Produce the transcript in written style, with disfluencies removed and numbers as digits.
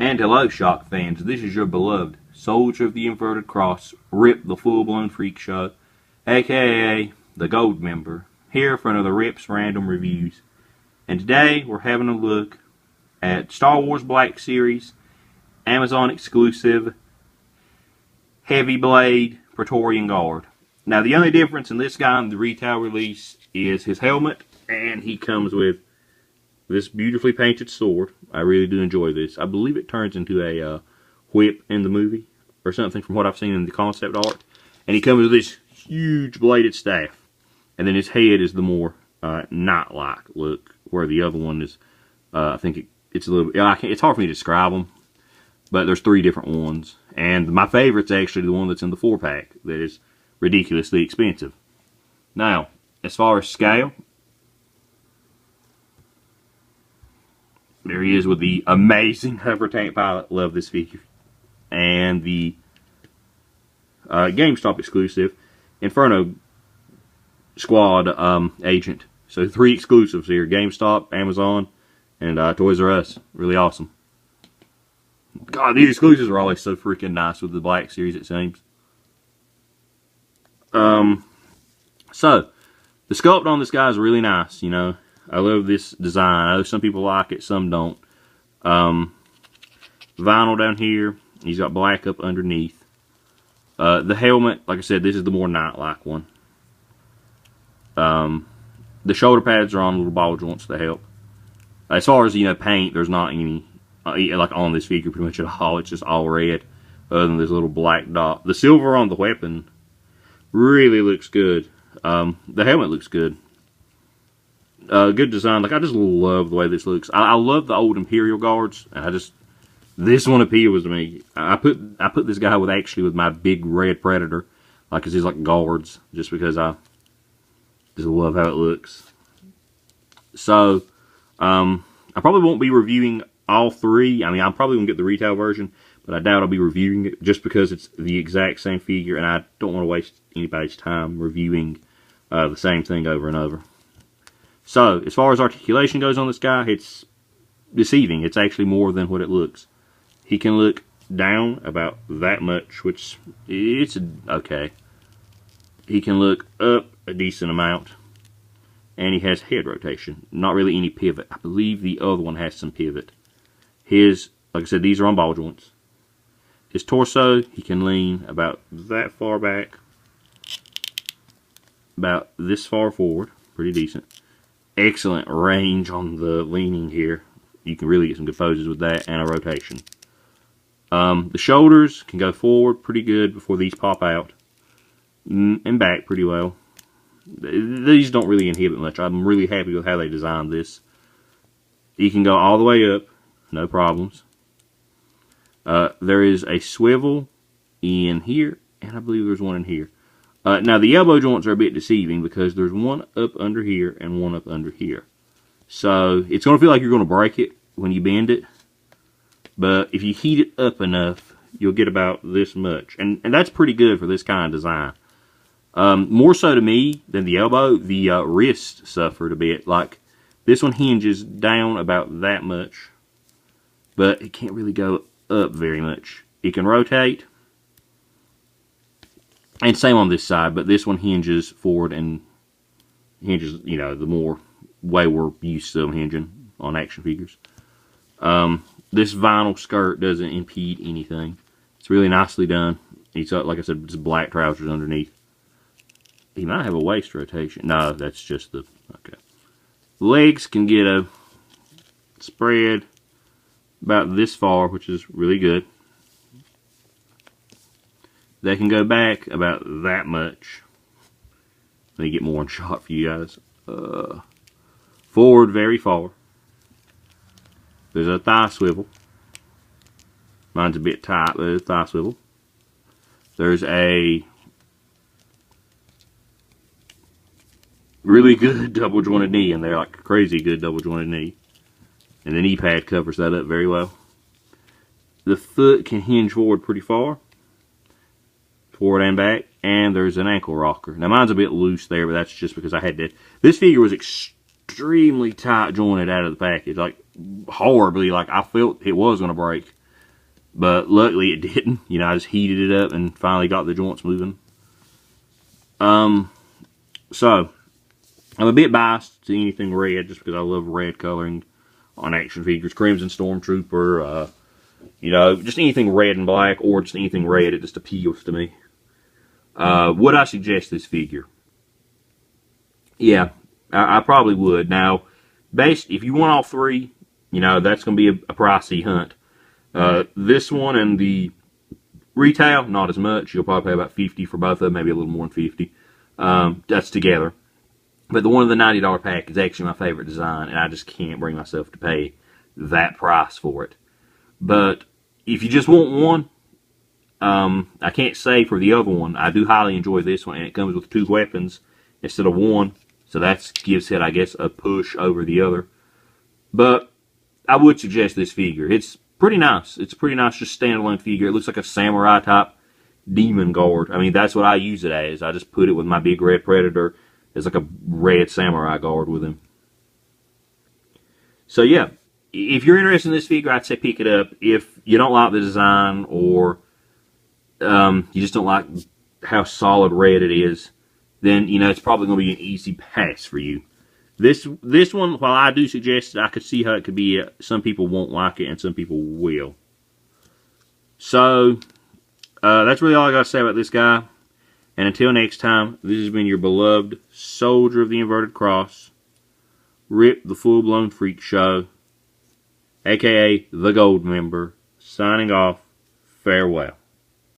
And hello, Shock fans. This is your beloved Soldier of the Inverted Cross, Rip the Full-Blown Freak Show, aka the Gold Member, here for another Rip's Random Reviews. And today we're having a look at Star Wars Black Series, Amazon exclusive, Heavy Blade Praetorian Guard. Now the only difference in this guy and the retail release is his helmet, and he comes with this beautifully painted sword. I really do enjoy this. I believe it turns into a whip in the movie or something from what I've seen in the concept art. And he comes with this huge bladed staff. And then his head is the more knight-like look, where the other one is, I think it's a little, it's hard for me to describe them. But there's three different ones. And my favorite's actually the one that's in the 4-pack that is ridiculously expensive. Now, as far as scale, there he is with the amazing hover tank pilot. Love this figure. And the GameStop exclusive Inferno Squad agent. So 3 exclusives here. GameStop, Amazon, and Toys R Us. Really awesome. God, these exclusives are always so freaking nice with the Black Series, it seems. So, the sculpt on this guy is really nice, you know. I love this design. I know some people like it, some don't. Vinyl down here. He's got black up underneath. The helmet, like I said, this is the more knight-like one. The shoulder pads are on little ball joints to help. As far as, you know, paint, there's not any, like on this figure pretty much at all. It's just all red, other than this little black dot. The silver on the weapon really looks good. The helmet looks good. Good design. Like, I just love the way this looks. I love the old Imperial Guards, and this one appeals to me. I put this guy with my big red Predator, like, 'cause he's like guards, just because I just love how it looks. So, I probably won't be reviewing all 3. I mean, I'm probably gonna get the retail version, but I doubt I'll be reviewing it just because it's the exact same figure, and I don't want to waste anybody's time reviewing the same thing over and over. So, as far as articulation goes on this guy, it's deceiving. It's actually more than what it looks. He can look down about that much, which it's okay. He can look up a decent amount, and he has head rotation. Not really any pivot. I believe the other one has some pivot. His, like I said, these are on ball joints. His torso, he can lean about that far back, about this far forward. Pretty decent. Excellent range on the leaning here. You can really get some good poses with that, and a rotation. The shoulders can go forward pretty good before these pop out, and back pretty well. These don't really inhibit much. I'm really happy with how they designed this. You can go all the way up, no problems. There is a swivel in here, and I believe there's one in here. Now, the elbow joints are a bit deceiving because there's one up under here and one up under here. So, it's going to feel like you're going to break it when you bend it. But if you heat it up enough, you'll get about this much. And that's pretty good for this kind of design. More so to me than the elbow, the wrist suffered a bit. Like, this one hinges down about that much. But it can't really go up very much. It can rotate. And same on this side, but this one hinges forward and hinges, you know, the more way we're used to them hinging on action figures. This vinyl skirt doesn't impede anything. It's really nicely done. He's got, like I said, just black trousers underneath. He might have a waist rotation. No, that's just the, okay. Legs can get a spread about this far, which is really good. They can go back about that much. Let me get more in shot for you guys. Forward very far. There's a thigh swivel. Mine's a bit tight, but it's a thigh swivel. There's a really good double jointed knee in there, like a crazy good double jointed knee. And the knee pad covers that up very well. The foot can hinge forward pretty far. Forward and back, and there's an ankle rocker. Now mine's a bit loose there, but that's just because I had to. This figure was extremely tight jointed out of the package, like horribly, like I felt it was going to break. But luckily it didn't. You know, I just heated it up and finally got the joints moving. So, I'm a bit biased to anything red just because I love red coloring on action figures. Crimson Stormtrooper, you know, just anything red and black or just anything red, it just appeals to me. Would I suggest this figure? Yeah, I probably would. Now, if you want all three, you know, that's going to be a pricey hunt. This one and the retail, not as much. You'll probably pay about $50 for both of them, maybe a little more than $50. That's together. But the one of the $90 pack is actually my favorite design, and I just can't bring myself to pay that price for it. But if you just want one, I can't say for the other one. I do highly enjoy this one, and it comes with 2 weapons instead of 1. So that gives it, I guess, a push over the other. But I would suggest this figure. It's pretty nice. It's a pretty nice just standalone figure. It looks like a samurai type demon guard. I mean, that's what I use it as. I just put it with my big red Predator. It's like a red samurai guard with him. So yeah, if you're interested in this figure, I'd say pick it up. If you don't like the design or you just don't like how solid red it is, then, you know, it's probably going to be an easy pass for you. This one, while I do suggest it, I could see how it could be, some people won't like it and some people will. So, that's really all I got to say about this guy. And until next time, this has been your beloved Soldier of the Inverted Cross, Rip the Full-Blown Freak Show, aka the Gold Member, signing off. Farewell.